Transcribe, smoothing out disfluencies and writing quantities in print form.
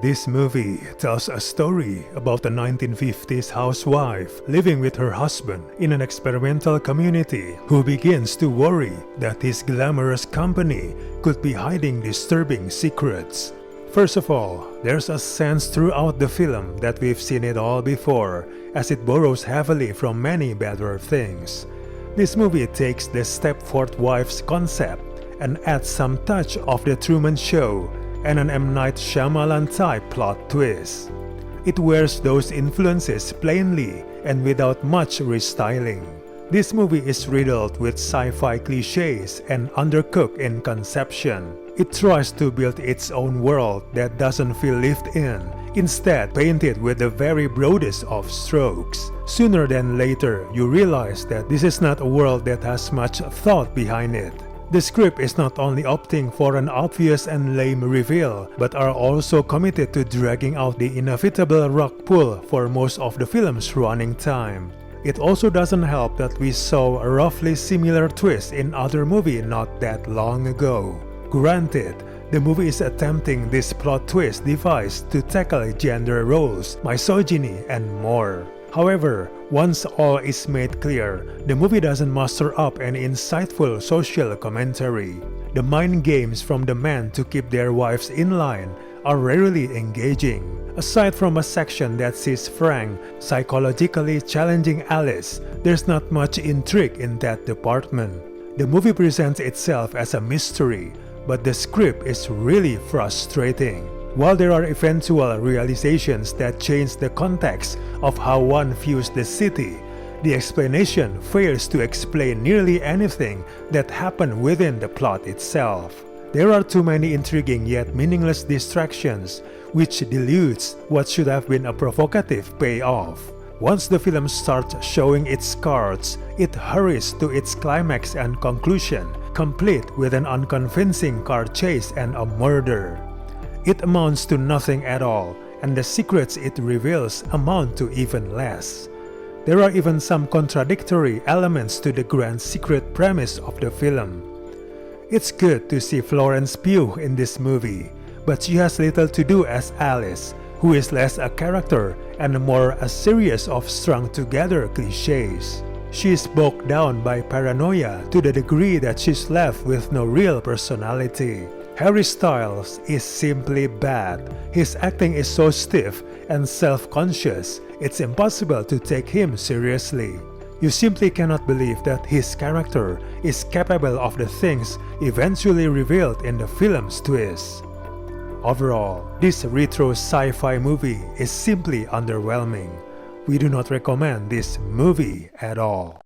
This movie tells a story about a 1950s housewife living with her husband in an experimental community who begins to worry that his glamorous company could be hiding disturbing secrets. First of all, there's a sense throughout the film that we've seen it all before, as it borrows heavily from many better things. This movie takes the Stepford Wife's concept and adds some touch of The Truman Show and an M. Night Shyamalan-type plot twist. It wears those influences plainly and without much restyling. This movie is riddled with sci-fi cliches and undercooked in conception. It tries to build its own world that doesn't feel lived in, instead painted with the very broadest of strokes. Sooner than later, you realize that this is not a world that has much thought behind it. The script is not only opting for an obvious and lame reveal, but are also committed to dragging out the inevitable rug pull for most of the film's running time. It also doesn't help that we saw a roughly similar twist in other movie not that long ago. Granted, the movie is attempting this plot twist device to tackle gender roles, misogyny, and more. However, once all is made clear, the movie doesn't muster up an insightful social commentary. The mind games from the men to keep their wives in line are rarely engaging. Aside from a section that sees Frank psychologically challenging Alice, there's not much intrigue in that department. The movie presents itself as a mystery, but the script is really frustrating. While there are eventual realizations that change the context of how one views the city, the explanation fails to explain nearly anything that happened within the plot itself. There are too many intriguing yet meaningless distractions, which dilutes what should have been a provocative payoff. Once the film starts showing its cards, it hurries to its climax and conclusion, complete with an unconvincing car chase and a murder. It amounts to nothing at all, and the secrets it reveals amount to even less. There are even some contradictory elements to the grand secret premise of the film. It's good to see Florence Pugh in this movie, but she has little to do as Alice, who is less a character and more a series of strung-together cliches. She is bogged down by paranoia to the degree that she's left with no real personality. Harry Styles is simply bad. His acting is so stiff and self-conscious, it's impossible to take him seriously. You simply cannot believe that his character is capable of the things eventually revealed in the film's twist. Overall, this retro sci-fi movie is simply underwhelming. We do not recommend this movie at all.